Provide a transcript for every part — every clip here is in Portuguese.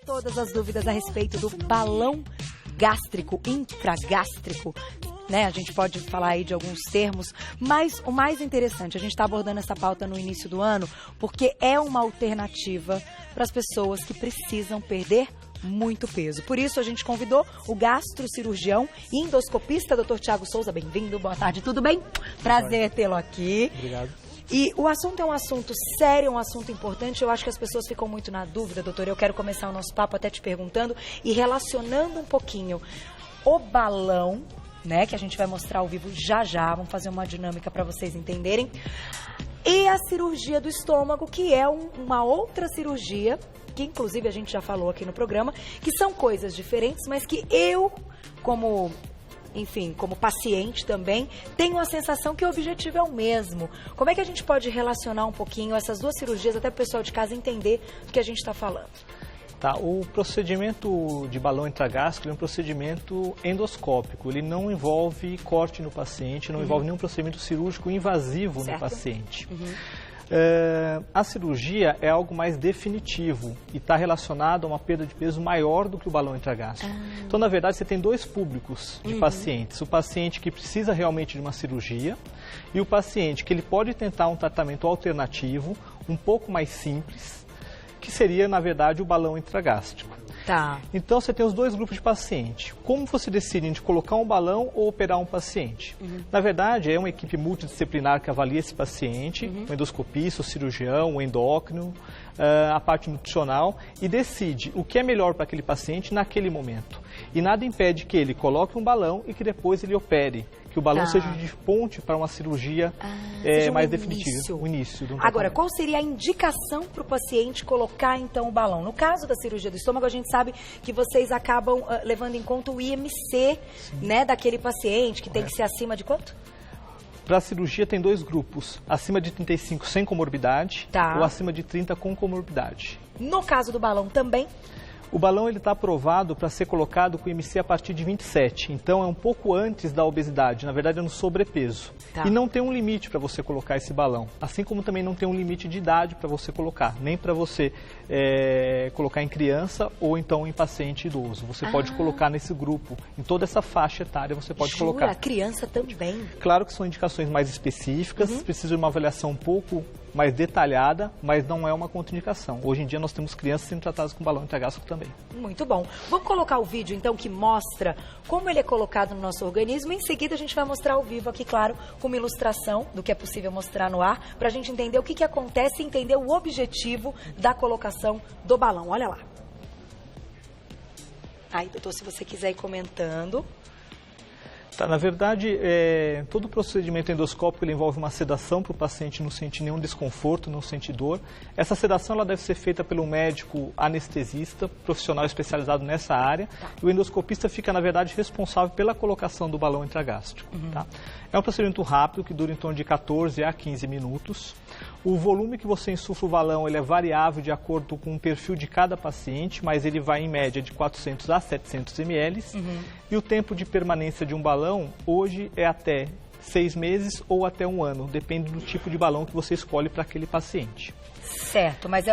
todas as dúvidas a respeito do balão gástrico, infragástrico, né? A gente pode falar aí de alguns termos, mas o mais interessante, a gente está abordando essa pauta no início do ano, porque é uma alternativa para as pessoas que precisam perder muito peso. Por isso, a gente convidou o gastrocirurgião e endoscopista, Dr. Thiago Souza. Bem-vindo, boa tarde, tudo bem? Prazer tê-lo aqui. Obrigado. E o assunto é um assunto sério, um assunto importante. Eu acho que as pessoas ficam muito na dúvida, doutor. Eu quero começar o nosso papo até te perguntando e relacionando um pouquinho o balão, né, que a gente vai mostrar ao vivo já já. Vamos fazer uma dinâmica para vocês entenderem. E a cirurgia do estômago, que é uma outra cirurgia, que inclusive a gente já falou aqui no programa, que são coisas diferentes, mas que eu, como paciente também, tenho a sensação que o objetivo é o mesmo. Como é que a gente pode relacionar um pouquinho essas duas cirurgias, até para o pessoal de casa entender do que a gente está falando? Tá, o procedimento de balão intragástrico é um procedimento endoscópico. Ele não envolve corte no paciente, não envolve nenhum procedimento cirúrgico invasivo no paciente. A cirurgia é algo mais definitivo e está relacionado a uma perda de peso maior do que o balão intragástrico. Então, na verdade, você tem dois públicos de pacientes. O paciente que precisa realmente de uma cirurgia e o paciente que ele pode tentar um tratamento alternativo, um pouco mais simples, que seria, na verdade, o balão intragástrico. Tá. Então, você tem os dois grupos de paciente. Como você decide de colocar um balão ou operar um paciente? Na verdade, é uma equipe multidisciplinar que avalia esse paciente, o endoscopista, o cirurgião, o endócrino, a parte nutricional, e decide o que é melhor para aquele paciente naquele momento. E nada impede que ele coloque um balão e que depois ele opere, que o balão seja de ponte para uma cirurgia mais definitiva. O início do Agora, qual seria a indicação para o paciente colocar, então, o balão? No caso da cirurgia do estômago, a gente sabe que vocês acabam levando em conta o IMC, né, daquele paciente, que tem que ser acima de quanto? Para a cirurgia tem dois grupos, acima de 35 sem comorbidade ou acima de 30 com comorbidade. No caso do balão também? O balão está aprovado para ser colocado com IMC a partir de 27, então é um pouco antes da obesidade, na verdade é no sobrepeso. E não tem um limite para você colocar esse balão, assim como também não tem um limite de idade para você colocar, nem para você colocar em criança ou então em paciente idoso. Você pode colocar nesse grupo, em toda essa faixa etária você pode colocar. Criança também? Claro que são indicações mais específicas, precisa de uma avaliação um pouco mais detalhada, mas não é uma contraindicação. Hoje em dia nós temos crianças sendo tratadas com balão intragástrico também. Muito bom. Vamos colocar o vídeo, então, que mostra como ele é colocado no nosso organismo. Em seguida, a gente vai mostrar ao vivo aqui, claro, com uma ilustração do que é possível mostrar no ar, para a gente entender o que acontece e entender o objetivo da colocação do balão. Olha lá. Aí, doutor, se você quiser ir comentando. Tá, na verdade, todo procedimento endoscópico ele envolve uma sedação para o paciente não sentir nenhum desconforto, não sentir dor. Essa sedação ela deve ser feita pelo médico anestesista, profissional especializado nessa área. E o endoscopista fica, na verdade, responsável pela colocação do balão intragástrico. Tá? É um procedimento rápido, que dura em torno de 14 a 15 minutos. O volume que você insufla o balão ele é variável de acordo com o perfil de cada paciente, mas ele vai em média de 400 a 700 ml. E o tempo de permanência de um balão hoje é até 6 meses ou até 1 ano, depende do tipo de balão que você escolhe para aquele paciente. Certo, mas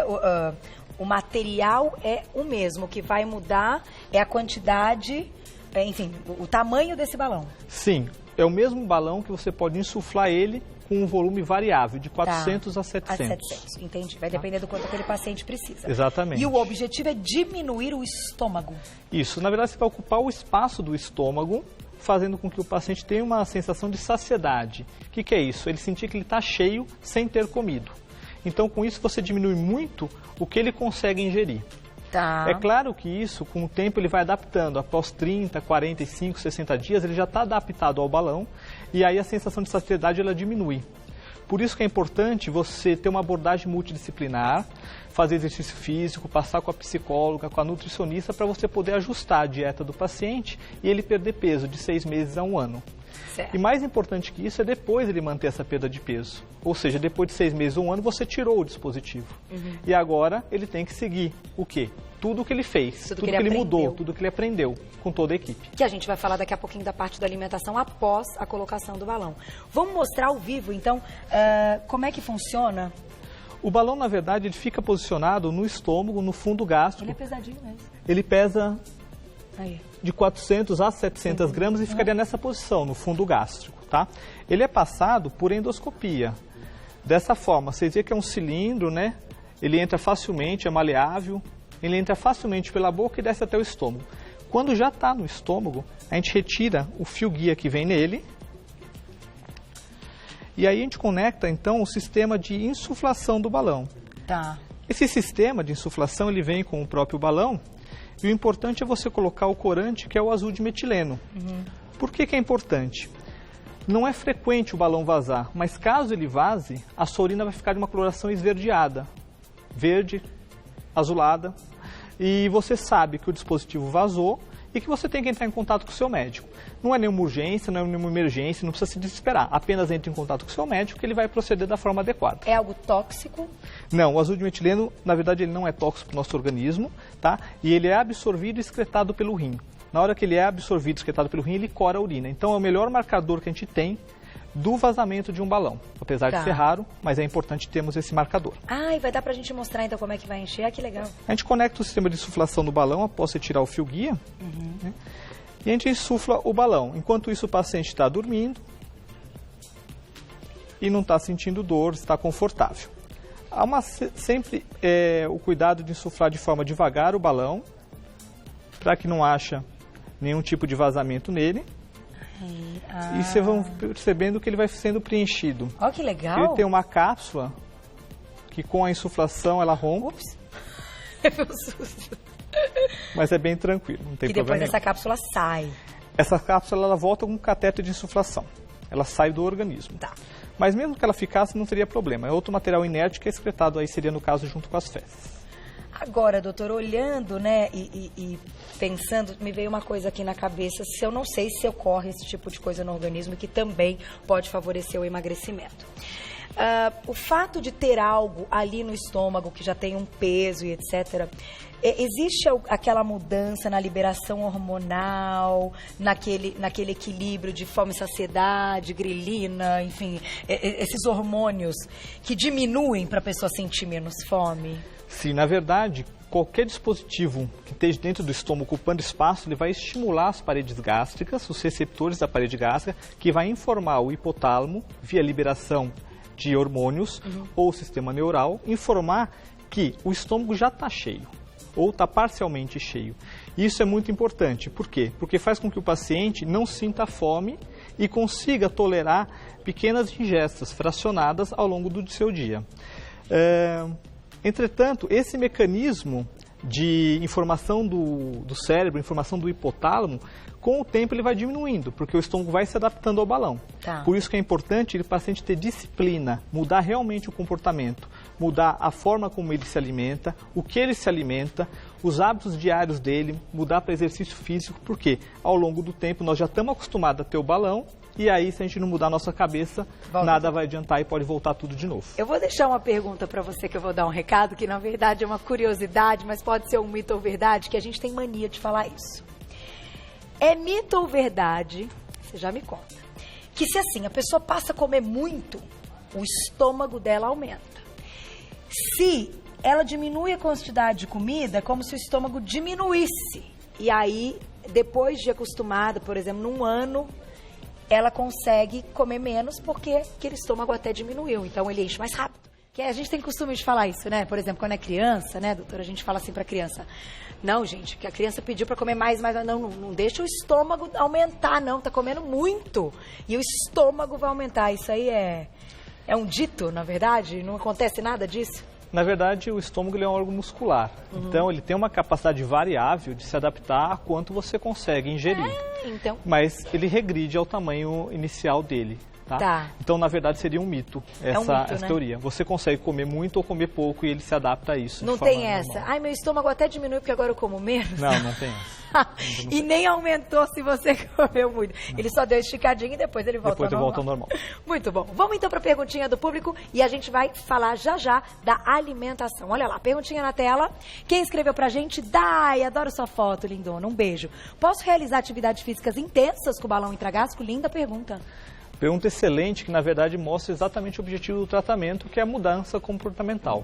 o material é o mesmo, o que vai mudar é a quantidade, enfim, o tamanho desse balão. Sim, é o mesmo balão que você pode insuflar ele com um volume variável, de 400 a 700. A 700, entendi. Vai depender do quanto aquele paciente precisa. Exatamente. E o objetivo é diminuir o estômago. Isso, na verdade você vai ocupar o espaço do estômago, fazendo com que o paciente tenha uma sensação de saciedade. O que é isso? Ele sentir que ele está cheio sem ter comido. Então com isso você diminui muito o que ele consegue ingerir. É claro que isso, com o tempo, ele vai adaptando. Após 30, 45, 60 dias, ele já está adaptado ao balão e aí a sensação de saciedade ela diminui. Por isso que é importante você ter uma abordagem multidisciplinar, fazer exercício físico, passar com a psicóloga, com a nutricionista, para você poder ajustar a dieta do paciente e ele perder peso de 6 meses a 1 ano. Certo. E mais importante que isso é depois ele manter essa perda de peso. Ou seja, depois de 6 meses ou 1 ano, você tirou o dispositivo. E agora ele tem que seguir o quê? Tudo o que ele fez, tudo que ele mudou, tudo que ele aprendeu com toda a equipe. Que a gente vai falar daqui a pouquinho da parte da alimentação após a colocação do balão. Vamos mostrar ao vivo, então, como é que funciona? O balão, na verdade, ele fica posicionado no estômago, no fundo gástrico. Ele é pesadinho mesmo. Ele pesa Aí. de 400 a 700 gramas e ficaria nessa posição, no fundo gástrico, tá? Ele é passado por endoscopia. Dessa forma, vocês veem que é um cilindro, né? Ele entra facilmente, é maleável, ele entra facilmente pela boca e desce até o estômago. Quando já está no estômago, a gente retira o fio guia que vem nele e aí a gente conecta, então, o sistema de insuflação do balão. Tá. Esse sistema de insuflação, ele vem com o próprio balão e o importante é você colocar o corante, que é o azul de metileno. Por que que é importante? Não é frequente o balão vazar, mas caso ele vaze, a sua urina vai ficar de uma coloração esverdeada, verde, azulada, e você sabe que o dispositivo vazou e que você tem que entrar em contato com o seu médico. Não é nenhuma urgência, não é nenhuma emergência, não precisa se desesperar. Apenas entre em contato com o seu médico que ele vai proceder da forma adequada. É algo tóxico? Não, o azul de metileno, na verdade, ele não é tóxico para o nosso organismo, tá? E ele é absorvido e excretado pelo rim. Na hora que ele é absorvido e excretado pelo rim, ele cora a urina. Então, é o melhor marcador que a gente tem do vazamento de um balão. Apesar de ser raro, mas é importante termos esse marcador. Ah, e vai dar pra gente mostrar então como é que vai encher? Ah, que legal. A gente conecta o sistema de insuflação do balão após você tirar o fio guia, né? E a gente insufla o balão. Enquanto isso, o paciente está dormindo e não está sentindo dor, está confortável. Há sempre o cuidado de insuflar de forma devagar o balão, para que não haja nenhum tipo de vazamento nele. E vocês vão percebendo que ele vai sendo preenchido. Olha que legal. Ele tem uma cápsula que com a insuflação ela rompe. Ups. Meu susto. Mas é bem tranquilo, não tem E problema depois essa cápsula sai. Essa cápsula ela volta com um cateter de insuflação. Ela sai do organismo. Tá. Mas mesmo que ela ficasse, não teria problema. É outro material inerte que é excretado, aí seria no caso junto com as fezes. Agora, doutor, olhando, né, e pensando, me veio uma coisa aqui na cabeça, se eu não sei se ocorre esse tipo de coisa no organismo que também pode favorecer o emagrecimento. O fato de ter algo ali no estômago que já tem um peso e etc., existe aquela mudança na liberação hormonal, naquele equilíbrio de fome e saciedade, grelina, enfim, esses hormônios que diminuem para a pessoa sentir menos fome? Sim, na verdade, qualquer dispositivo que esteja dentro do estômago ocupando espaço, ele vai estimular as paredes gástricas, os receptores da parede gástrica, que vai informar o hipotálamo, via liberação de hormônios, ou o sistema neural, informar que o estômago já está cheio, ou está parcialmente cheio. Isso é muito importante. Por quê? Porque faz com que o paciente não sinta fome e consiga tolerar pequenas ingestas fracionadas ao longo do seu dia. Entretanto, esse mecanismo de informação do cérebro, informação do hipotálamo, com o tempo ele vai diminuindo, porque o estômago vai se adaptando ao balão. Tá. Por isso que é importante o paciente ter disciplina, mudar realmente o comportamento, mudar a forma como ele se alimenta, o que ele se alimenta, os hábitos diários dele, mudar para exercício físico, porque ao longo do tempo nós já estamos acostumados a ter o balão, e aí, se a gente não mudar a nossa cabeça, nada vai adiantar e pode voltar tudo de novo. Eu vou deixar uma pergunta para você, que eu vou dar um recado, que na verdade é uma curiosidade, mas pode ser um mito ou verdade, que a gente tem mania de falar isso. É mito ou verdade, você já me conta, que se assim, a pessoa passa a comer muito, o estômago dela aumenta. Se ela diminui a quantidade de comida, é como se o estômago diminuísse. E aí, depois de acostumada, por exemplo, num ano, ela consegue comer menos porque aquele estômago até diminuiu. Então, ele enche mais rápido. Que a gente tem costume de falar isso, né? Por exemplo, quando é criança, né, doutora? A gente fala assim pra criança. Não, gente, que a criança pediu pra comer mais, mas não deixa o estômago aumentar, não. Tá comendo muito. E o estômago vai aumentar. Isso aí é um dito, na verdade? Não acontece nada disso? Na verdade, o estômago ele é um órgão muscular. Então, ele tem uma capacidade variável de se adaptar a quanto você consegue ingerir. Então. Mas ele regride ao tamanho inicial dele. Tá? Então, na verdade, seria um mito essa teoria. Você consegue comer muito ou comer pouco e ele se adapta a isso. Não tem essa. Ai, meu estômago até diminuiu porque agora eu como menos. Não tem essa. E nem aumentou se você comeu muito. Não. Ele só deu esticadinho e depois ele volta ao normal. Muito bom. Vamos então para a perguntinha do público e a gente vai falar já da alimentação. Olha lá, perguntinha na tela. Quem escreveu pra gente? Dai, adoro sua foto, lindona. Um beijo. Posso realizar atividades físicas intensas com o balão intragástrico? Linda pergunta. Pergunta excelente, que na verdade mostra exatamente o objetivo do tratamento, que é a mudança comportamental.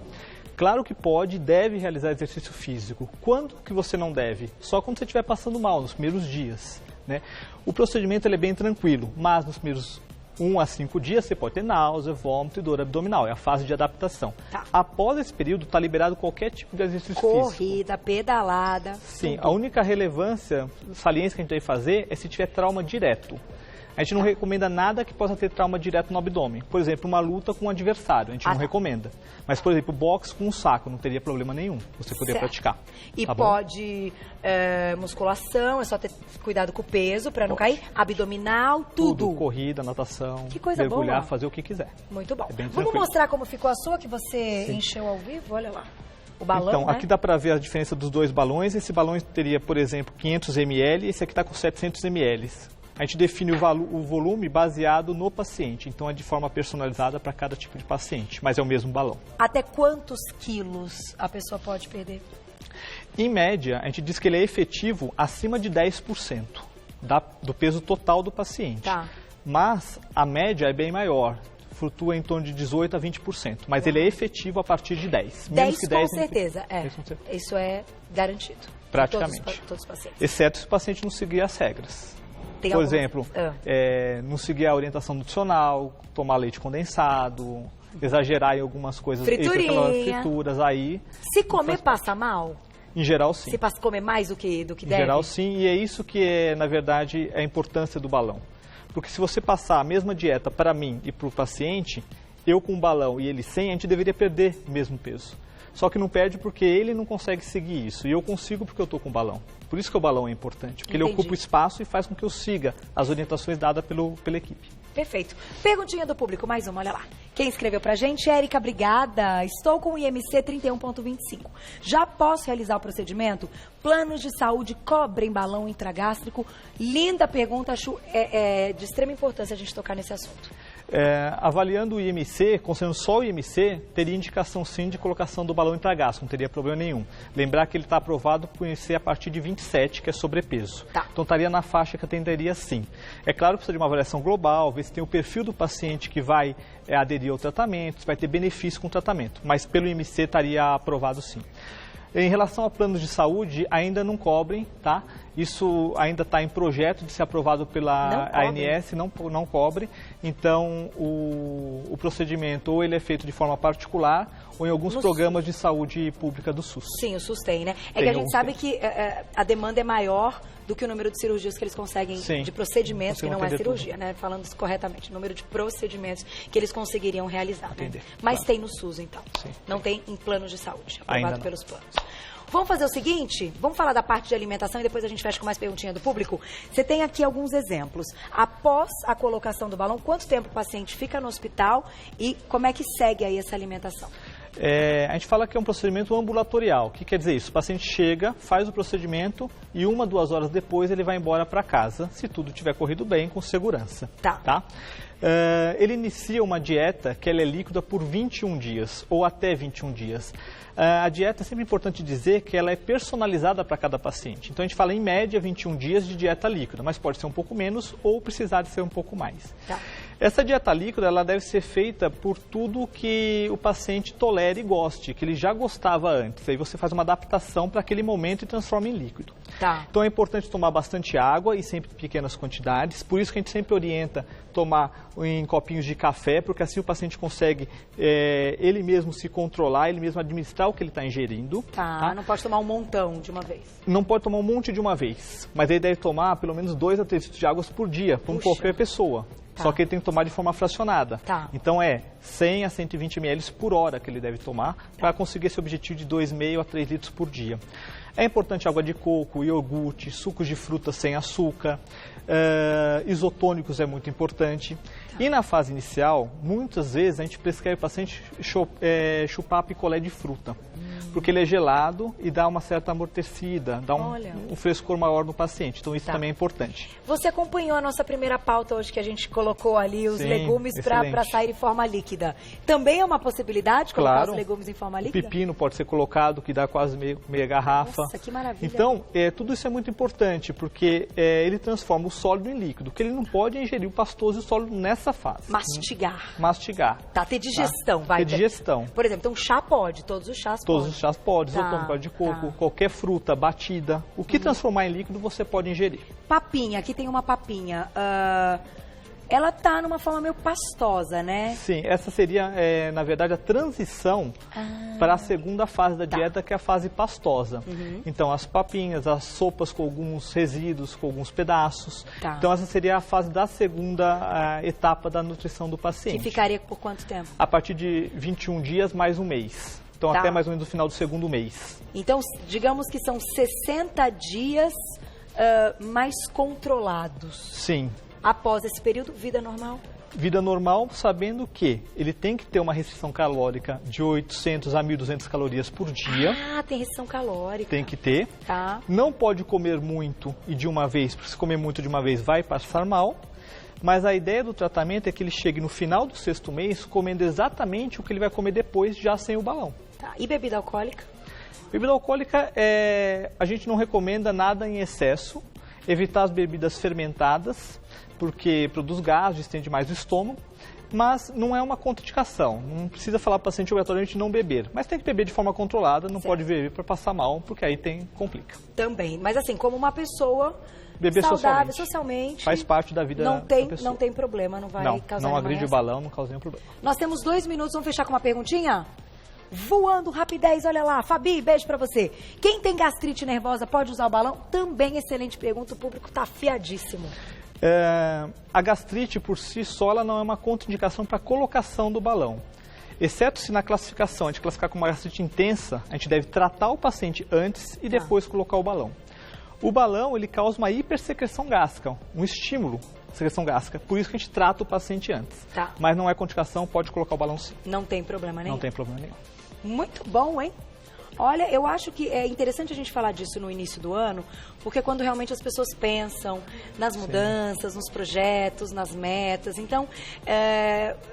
Claro que pode e deve realizar exercício físico. Quando que você não deve? Só quando você estiver passando mal, nos primeiros dias, né? O procedimento ele é bem tranquilo, mas nos primeiros 1 a 5 dias você pode ter náusea, vômito e dor abdominal. É a fase de adaptação. Tá. Após esse período, está liberado qualquer tipo de exercício físico. Corrida, pedalada. Sim, tudo. a única relevância, saliência que a gente vai fazer é se tiver trauma direto. A gente não recomenda nada que possa ter trauma direto no abdômen. Por exemplo, uma luta com um adversário, a gente não recomenda. Mas, por exemplo, boxe com um saco, não teria problema nenhum. Você poderia praticar. E tá pode musculação, é só ter cuidado com o peso para não cair. Abdominal, tudo. Corrida, natação, que coisa mergulhar, boa. fazer o que quiser. Muito bom. É bem Vamos tranquilo. mostrar como ficou a sua, que você encheu ao vivo? Olha lá. O balão, então, né? aqui dá para ver a diferença dos dois balões. Esse balão teria, por exemplo, 500 ml, esse aqui está com 700 ml. A gente define o volume baseado no paciente, então é de forma personalizada para cada tipo de paciente, mas é o mesmo balão. Até quantos quilos a pessoa pode perder? Em média, a gente diz que ele é efetivo acima de 10% do peso total do paciente. Tá. Mas a média é bem maior, flutua em torno de 18% a 20%, mas ele é efetivo a partir de 10%. 10 que com 10 certeza, é. 10 com certeza. Isso é garantido. Praticamente. Todos os pacientes. Exceto se o paciente não seguir as regras. Tem Por algum- exemplo, não seguir a orientação nutricional, tomar leite condensado, exagerar em algumas coisas, Friturinha. frituras, aí, Se comer, passa mal? em geral, sim. Se passa comer mais do que Em deve? geral, sim, e é isso que é, na verdade, a importância do balão. Porque se você passar a mesma dieta para mim e para o paciente, eu com um balão e ele sem, a gente deveria perder o mesmo peso. Só que não perde porque ele não consegue seguir isso, e eu consigo porque eu estou com o balão. Por isso que o balão é importante, porque ele Entendi. ocupa o espaço e faz com que eu siga as orientações dadas pela equipe. Perfeito. Perguntinha do público, mais uma, olha lá. Quem escreveu pra gente? Érica, obrigada. Estou com o IMC 31.25. Já posso realizar o procedimento? Planos de saúde cobrem balão intragástrico? Linda pergunta, acho de extrema importância a gente tocar nesse assunto. Avaliando o IMC, considerando só o IMC, teria indicação sim de colocação do balão intragástrico, não teria problema nenhum. Lembrar que ele está aprovado por IMC a partir de 27, que é sobrepeso. Tá. Então estaria na faixa que atenderia sim. É claro que precisa de uma avaliação global, ver se tem o perfil do paciente que vai aderir ao tratamento, se vai ter benefício com o tratamento, mas pelo IMC estaria aprovado sim. Em relação a planos de saúde, ainda não cobrem, tá? Isso ainda está em projeto de ser aprovado pela ANS, não cobre. Então, o procedimento ou ele é feito de forma particular ou em alguns programas de saúde pública do SUS. Sim, o SUS tem, né? É Tem que a gente alguns sabe que a demanda é maior do que o número de cirurgias que eles conseguem, Sim. de procedimentos, que Conseguem não é atender cirurgia, tudo. né? Falando isso corretamente, o número de procedimentos que eles conseguiriam realizar, né? Atender, Mas claro. tem no SUS, então. Sim. Não tem em planos de saúde, Ainda aprovado não. pelos planos. Vamos fazer o seguinte, vamos falar da parte de alimentação e depois a gente fecha com mais perguntinha do público. Você tem aqui alguns exemplos. Após a colocação do balão, quanto tempo o paciente fica no hospital e como é que segue aí essa alimentação? A gente fala que é um procedimento ambulatorial. O que quer dizer isso? O paciente chega, faz o procedimento e 1 a 2 horas depois ele vai embora para casa, se tudo tiver corrido bem, com segurança. Tá. Ele inicia uma dieta que ela é líquida por 21 dias ou até 21 dias. A dieta, é sempre importante dizer que ela é personalizada para cada paciente. Então a gente fala em média 21 dias de dieta líquida, mas pode ser um pouco menos ou precisar de ser um pouco mais. Tá. Essa dieta líquida ela deve ser feita por tudo que o paciente tolere e goste, que ele já gostava antes. Aí você faz uma adaptação para aquele momento e transforma em líquido. Tá. Então é importante tomar bastante água e sempre em pequenas quantidades. Por isso que a gente sempre orienta tomar em copinhos de café, porque assim o paciente consegue ele mesmo se controlar, ele mesmo administrar o que ele está ingerindo. Tá, não pode tomar um montão de uma vez. Não pode tomar um monte de uma vez, mas ele deve tomar pelo menos 2 a 3 litros de água por dia, para qualquer pessoa. Tá. Só que ele tem que tomar de forma fracionada. Tá. Então 100 a 120 ml por hora que ele deve tomar para conseguir esse objetivo de 2,5 a 3 litros por dia. É importante água de coco, iogurte, sucos de fruta sem açúcar, isotônicos é muito importante. Tá. E na fase inicial, muitas vezes a gente prescreve o paciente chupar picolé de fruta. porque ele é gelado e dá uma certa amortecida, dá um frescor maior no paciente. Então, isso também é importante. Você acompanhou a nossa primeira pauta hoje, que a gente colocou ali os legumes para sair em forma líquida. Também é uma possibilidade colocar os legumes em forma líquida? O pepino pode ser colocado, que dá quase meia garrafa. Nossa, que maravilha. Então, tudo isso é muito importante, porque ele transforma o sólido em líquido, que ele não pode ingerir o pastoso e o sólido nessa fase. Mastigar. Tá, ter digestão, vai. Ter digestão. Por exemplo, então chá pode, todos os chás podem. Todos os chás podem, isotônico de coco, qualquer fruta batida. O que transformar em líquido você pode ingerir. Papinha, aqui tem uma papinha. Ela tá numa forma meio pastosa, né? Sim, essa seria, na verdade, a transição para a segunda fase da dieta, que é a fase pastosa. Então, as papinhas, as sopas com alguns resíduos, com alguns pedaços. Então, essa seria a fase da segunda etapa da nutrição do paciente. Que ficaria por quanto tempo? A partir de 21 dias mais um mês. Então, até mais ou menos no final do segundo mês. Então, digamos que são 60 dias mais controlados. Sim. Após esse período, vida normal? Vida normal, sabendo que ele tem que ter uma restrição calórica de 800 a 1.200 calorias por dia. Ah, tem restrição calórica. Tem que ter. Tá. Não pode comer muito e de uma vez, porque se comer muito de uma vez vai passar mal. Mas a ideia do tratamento é que ele chegue no final do 6º mês comendo exatamente o que ele vai comer depois, já sem o balão. Tá. E bebida alcoólica? Bebida alcoólica, a gente não recomenda nada em excesso. Evitar as bebidas fermentadas, porque produz gás, distende mais o estômago, mas não é uma contraindicação. Não precisa falar para o paciente obrigatoriamente não beber, mas tem que beber de forma controlada, não pode beber para passar mal, porque aí complica. Também, mas assim, como uma pessoa beber saudável, socialmente, faz parte da vida da pessoa. Não tem problema, não vai causar nenhuma reação. Não agride o balão, não causa nenhum problema. Nós temos 2 minutos, vamos fechar com uma perguntinha? Voando, rapidez, olha lá. Fabi, beijo pra você. Quem tem gastrite nervosa pode usar o balão? Também excelente pergunta, o público tá afiadíssimo. A gastrite por si só ela não é uma contraindicação para a colocação do balão. Exceto se na classificação a gente classificar como uma gastrite intensa, a gente deve tratar o paciente antes e depois colocar o balão. O balão ele causa uma hipersecreção gástrica, um estímulo à secreção gástrica, por isso que a gente trata o paciente antes. Mas não é contraindicação, pode colocar o balão sim. Não tem problema nenhum? Não tem problema nenhum. Muito bom, hein? Olha, eu acho que é interessante a gente falar disso no início do ano, porque é quando realmente as pessoas pensam nas mudanças, nos projetos, nas metas. Então,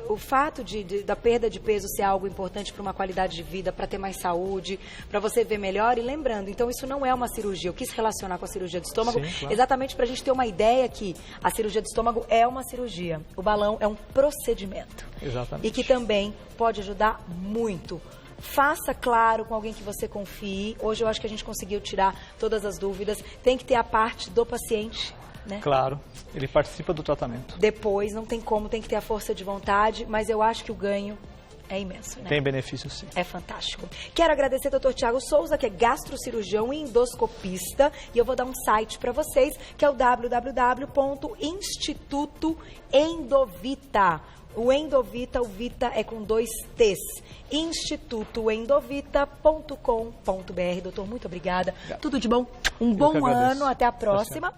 o fato da perda de peso ser algo importante para uma qualidade de vida, para ter mais saúde, para você ver melhor. E lembrando, então isso não é uma cirurgia. Eu quis relacionar com a cirurgia do estômago, exatamente para a gente ter uma ideia que a cirurgia do estômago é uma cirurgia. O balão é um procedimento. Exatamente. E que também pode ajudar muito. Faça, claro, com alguém que você confie. Hoje eu acho que a gente conseguiu tirar todas as dúvidas. Tem que ter a parte do paciente, né? Claro, ele participa do tratamento. Depois, não tem como, tem que ter a força de vontade, mas eu acho que o ganho é imenso, né? Tem benefício, sim. É fantástico. Quero agradecer ao Dr. Thiago Souza, que é gastrocirurgião e endoscopista, e eu vou dar um site para vocês, que é o www.instituto Endovita. O Endovita, o Vita é com 2 T's. institutoendovita.com.br. Doutor, muito obrigada. Tudo de bom. Um bom ano. Até a próxima.